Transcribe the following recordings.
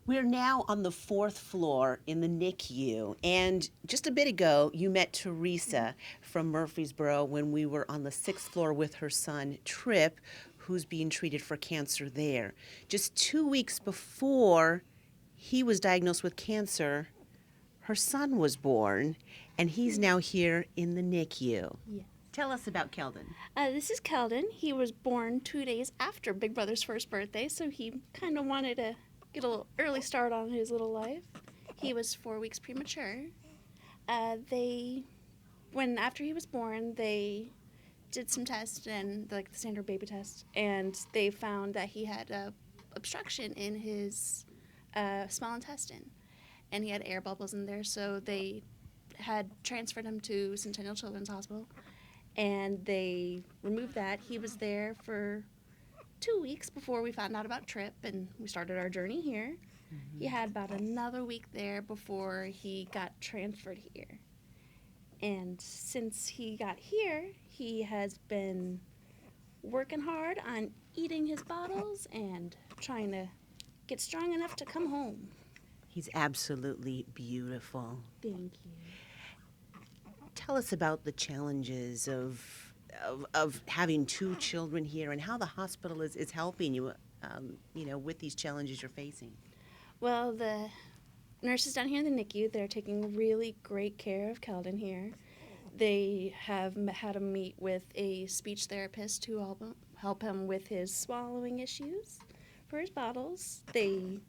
We're now on the fourth floor in the NICU, and just a bit ago, you met Theresa from Murfreesboro when we were on the sixth floor with her son, Trip, who's being treated for cancer there. Just 2 weeks before he was diagnosed with cancer, her son was born, and he's now here in the NICU. Yeah. Tell us about Keldan. This is Keldan. He was born 2 days after Big Brother's first birthday, so he kind of wanted to get a little early start on his little life. He was 4 weeks premature. After he was born, they did some tests and like the standard baby test, and they found that he had a obstruction in his small intestine, and he had air bubbles in there. So they had transferred him to Centennial Children's Hospital, and they removed that. He was there for 2 weeks before we found out about Trip, and we started our journey here. Mm-hmm. He had about another week there before he got transferred here. And since he got here, he has been working hard on eating his bottles and trying to get strong enough to come home. He's absolutely beautiful. Thank you. Tell us about the challenges of having two children here and how the hospital is helping you, with these challenges you're facing. Well, the nurses down here in the NICU, they're taking really great care of Keldan here. They have had him meet with a speech therapist to help him with his swallowing issues for his bottles. They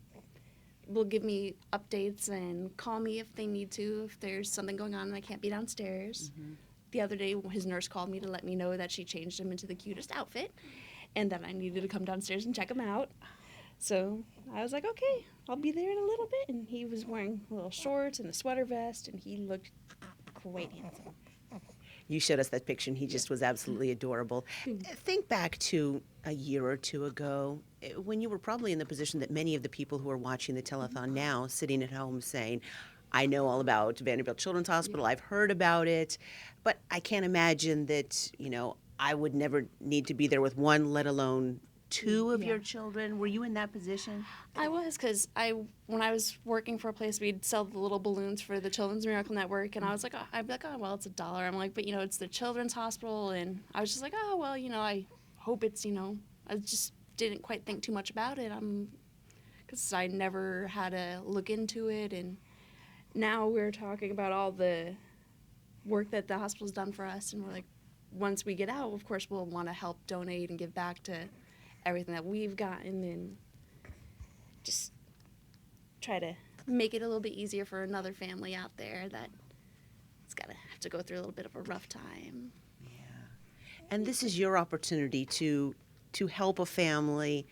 will give me updates and call me if they need to, if there's something going on and I can't be downstairs. Mm-hmm. The other day, his nurse called me to let me know that she changed him into the cutest outfit and that I needed to come downstairs and check him out. So I was like, okay, I'll be there in a little bit. And he was wearing little shorts and a sweater vest, and he looked quite handsome. You showed us that picture, and he just was absolutely adorable. Think back to a year or two ago, when you were probably in the position that many of the people who are watching the telethon now, sitting at home saying, I know all about Vanderbilt Children's Hospital, I've heard about it, but I can't imagine that, I would never need to be there with one, let alone two of your children. Were you in that position? I was, because when I was working for a place, we'd sell the little balloons for the Children's Miracle Network, and I'd be like, oh, well, it's $1. I'm like, but, it's the Children's Hospital, and I was just like, oh, well, I hope it's, I just didn't quite think too much about it, because I never had to look into it, and now we're talking about all the work that the hospital's done for us, and we're like, once we get out, of course, we'll want to help donate and give back to everything that we've gotten and just try to make it a little bit easier for another family out there that have to go through a little bit of a rough time. Yeah. And this is your opportunity to help a family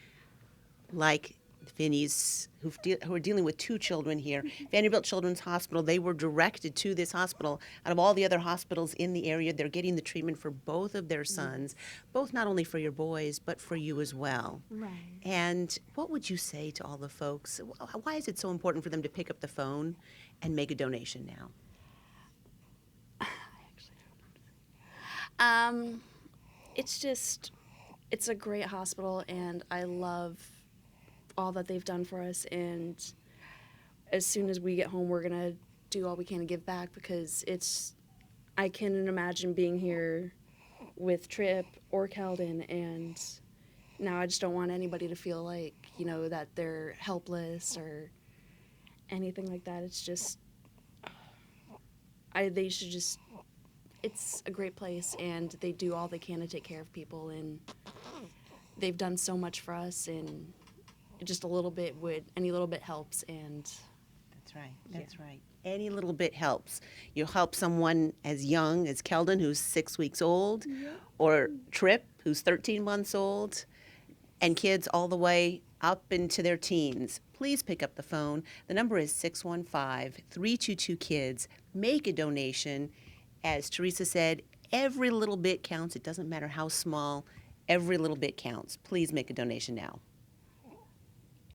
like Phinney's, who are dealing with two children here. Vanderbilt Children's Hospital, they were directed to this hospital. Out of all the other hospitals in the area, they're getting the treatment for both of their sons, both not only for your boys, but for you as well. Right. And what would you say to all the folks? Why is it so important for them to pick up the phone and make a donation now? It's a great hospital, and I love all that they've done for us, and as soon as we get home, we're gonna do all we can to give back, because I can't imagine being here with Trip or Keldan, and now I just don't want anybody to feel like, that they're helpless or anything like that. It's just, it's a great place, and they do all they can to take care of people, and they've done so much for us, and just any little bit helps, and that's right. Any little bit helps. You'll help someone as young as Keldan, who's 6 weeks old, or Trip, who's 13 months old, and kids all the way up into their teens. Please pick up the phone. The number is 615-322-KIDS. Make a donation. As Theresa said, every little bit counts. It doesn't matter how small. Every little bit counts. Please make a donation now.